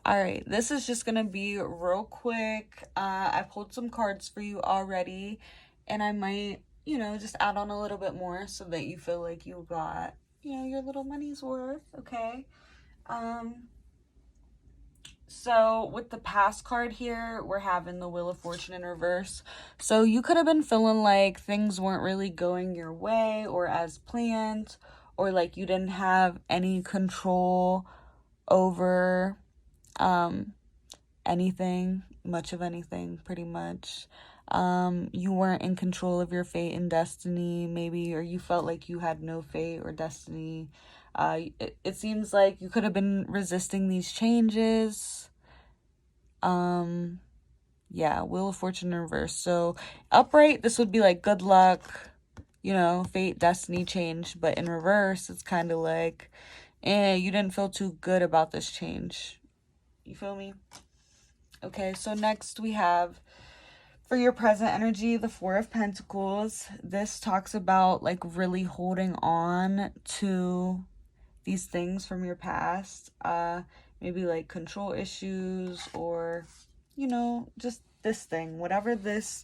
All right, this is just gonna be real quick. I pulled some cards for you already, and I might, just add on a little bit more so that you feel like you got, your little money's worth, okay? Um, so with the past card here, we're having the Wheel of Fortune in reverse. So you could have been feeling like things weren't really going your way or as planned, or like you didn't have any control over um anything, much of anything, pretty much. You weren't in control of your fate and destiny, maybe, or you felt like you had no fate or destiny. It seems like you could have been resisting these changes. Um, yeah, Wheel of Fortune in reverse. So upright, this would be like good luck, fate, destiny, change. But in reverse, it's kind of like, you didn't feel too good about this change. You feel me? Okay, so next we have for your present energy, the Four of Pentacles. This talks about like really holding on to these things from your past. Maybe like control issues or, just this thing, whatever this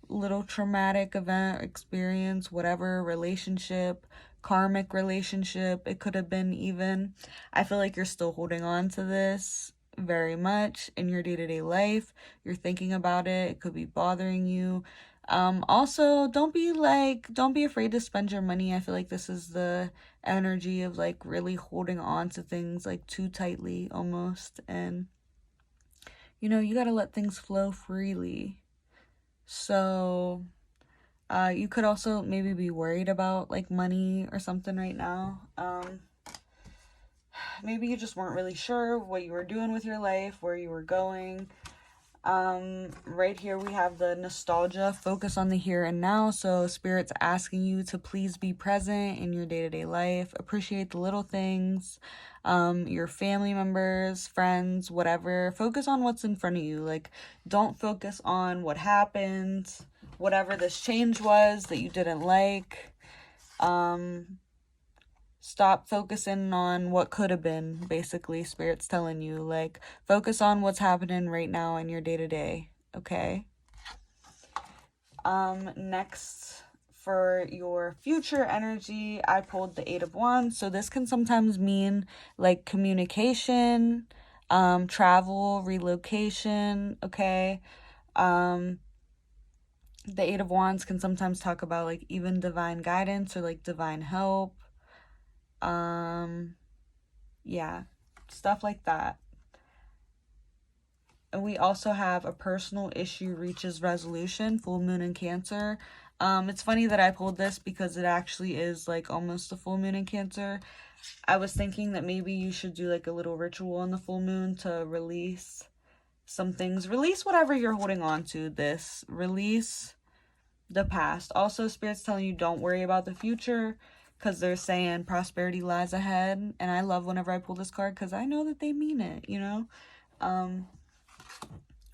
little traumatic event, experience, whatever relationship, karmic relationship, it could have been even. I feel like you're still holding on to this very much in your day-to-day life. You're thinking about it. It could be bothering you. Also, don't be afraid to spend your money. I feel like this is the energy of like really holding on to things like too tightly almost. And you got to let things flow freely. So, you could also maybe be worried about like money or something right now. Maybe you just weren't really sure what you were doing with your life, where you were going. Right here we have the nostalgia, focus on the here and now. So Spirit's asking you to please be present in your day-to-day life, appreciate the little things, your family members, friends, whatever. Focus on what's in front of you. Like, don't focus on what happened, whatever this change was that you didn't like. Stop focusing on what could have been, basically. Spirit's telling you, like, focus on what's happening right now in your day-to-day, okay? Next, for your future energy, I pulled the Eight of Wands. So this can sometimes mean, like, communication, travel, relocation, okay? The Eight of Wands can sometimes talk about, like, even divine guidance or, like, divine help. Yeah, stuff like that. And we also have a personal issue reaches resolution, full moon in Cancer. It's funny that I pulled this because it actually is like almost a full moon in Cancer. I was thinking that maybe you should do like a little ritual on the full moon to release some things. Release whatever you're holding on to. Release the past. Also, Spirit's telling you don't worry about the future because they're saying prosperity lies ahead. And I love whenever I pull this card because I know that they mean it,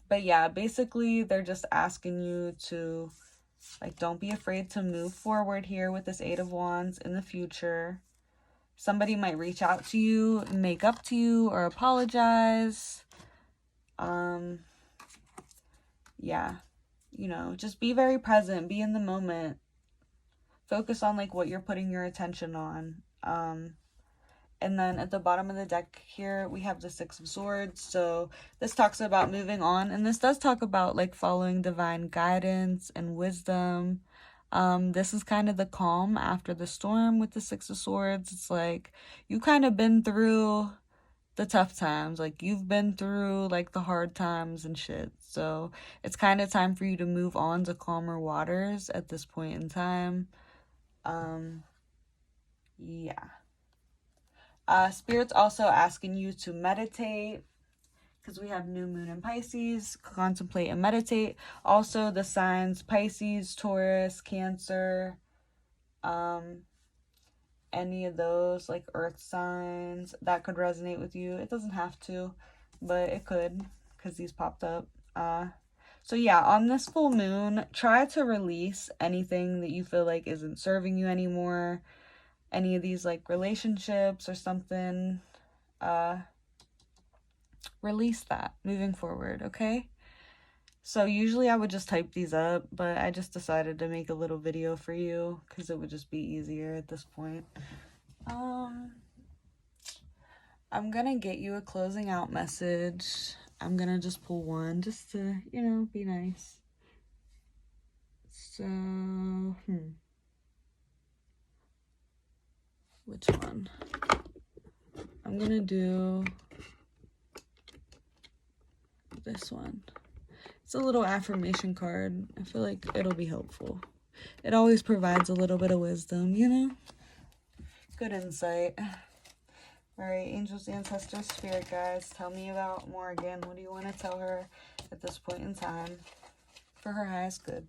But yeah, basically they're just asking you to, like, don't be afraid to move forward here with this Eight of Wands in the future. Somebody might reach out to you, make up to you, or apologize. Yeah, just be very present, be in the moment. Focus on, like, what you're putting your attention on. And then at the bottom of the deck here, we have the Six of Swords. So this talks about moving on. And this does talk about like following divine guidance and wisdom. This is kind of the calm after the storm with the Six of Swords. It's like you kind of been through the tough times. Like you've been through like the hard times and shit. So it's kind of time for you to move on to calmer waters at this point in time. Yeah. Spirit's also asking you to meditate because we have new moon in Pisces, contemplate and meditate. Also the signs Pisces, Taurus, Cancer, any of those like earth signs that could resonate with you. It doesn't have to, but it could because these popped up. So yeah, on this full moon, try to release anything that you feel like isn't serving you anymore. Any of these like relationships or something. release that moving forward, okay? So usually I would just type these up, but I just decided to make a little video for you because it would just be easier at this point. I'm gonna get you a closing out message. I'm gonna just pull one just to, you know, be nice. So, which one? I'm gonna do this one. It's a little affirmation card. I feel like it'll be helpful. It always provides a little bit of wisdom, you know? Good insight. All right, angels, ancestors, spirit guides, tell me about Morgan. What do you want to tell her at this point in time for her highest good?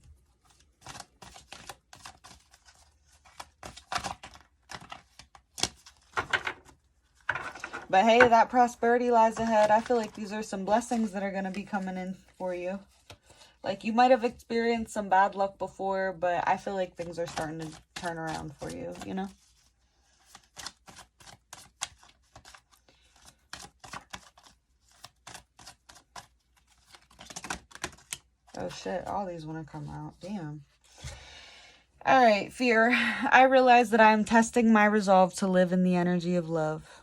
But hey, that prosperity lies ahead. I feel like these are some blessings that are going to be coming in for you. Like, you might have experienced some bad luck before, but I feel like things are starting to turn around for you, you know? Oh shit, all these want to come out. Damn. All right, fear. I realize that I am testing my resolve to live in the energy of love.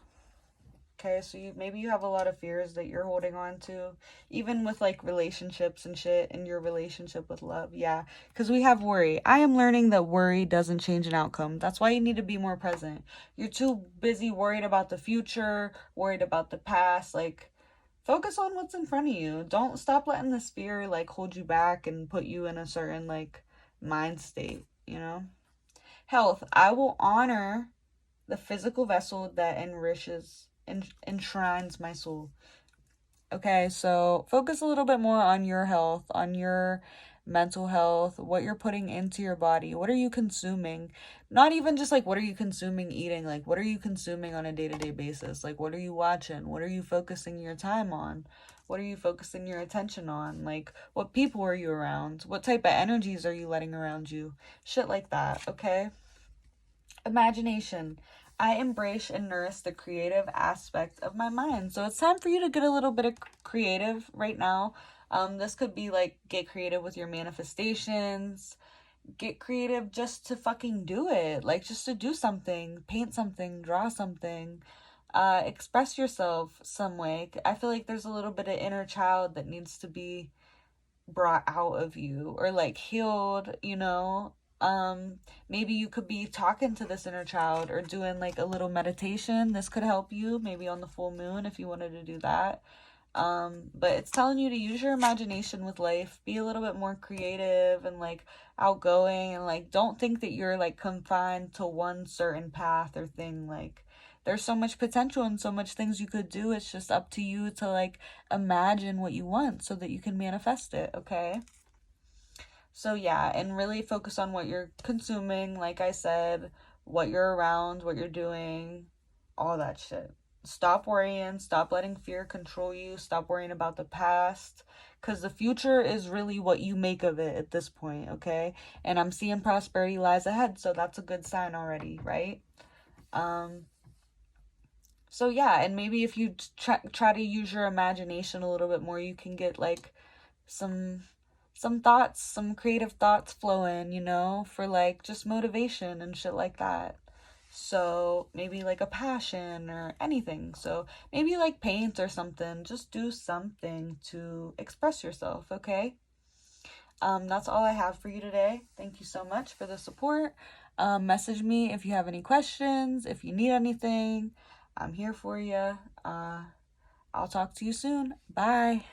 Okay, so maybe you have a lot of fears that you're holding on to, even with like relationships and shit in your relationship with love. Yeah, because we have worry. I am learning that worry doesn't change an outcome. That's why you need to be more present. You're too busy worried about the future, worried about the past. Like, focus on what's in front of you. Don't stop letting this fear like hold you back and put you in a certain like mind state, you know? Health. I will honor the physical vessel that enshrines my soul. Okay, so focus a little bit more on your health, on your mental health, what you're putting into your body. What are you consuming? Not even just like what are you consuming eating, like what are you consuming on a day-to-day basis? Like what are you watching? What are you focusing your time on? What are you focusing your attention on? Like what people are you around? What type of energies are you letting around you? Shit like that, okay? Imagination. I embrace and nourish the creative aspect of my mind. So it's time for you to get a little bit of creative right now. This could be like get creative with your manifestations. Get creative just to fucking do it. Like just to do something, paint something, draw something, express yourself some way. I feel like there's a little bit of inner child that needs to be brought out of you or like healed, you know. Maybe you could be talking to this inner child or doing like a little meditation. This could help you maybe on the full moon if you wanted to do that. But it's telling you to use your imagination with life, be a little bit more creative and like outgoing, and like don't think that you're like confined to one certain path or thing. Like there's so much potential and so much things you could do. It's just up to you to like imagine what you want so that you can manifest it, okay? So yeah, and really focus on what you're consuming, like I said, what you're around, what you're doing, all that shit. Stop worrying, stop letting fear control you, stop worrying about the past, because the future is really what you make of it at this point, okay? And I'm seeing prosperity lies ahead, so that's a good sign already, right? So yeah, and maybe if you try to use your imagination a little bit more, you can get like some thoughts, some creative thoughts flowing, you know, for like just motivation and shit like that. So maybe like a passion or anything. So maybe like paint or something. Just do something to express yourself, okay? That's all I have for you today. Thank you so much for the support. Message me if you have any questions, if you need anything. I'm here for you. I'll talk to you soon. Bye.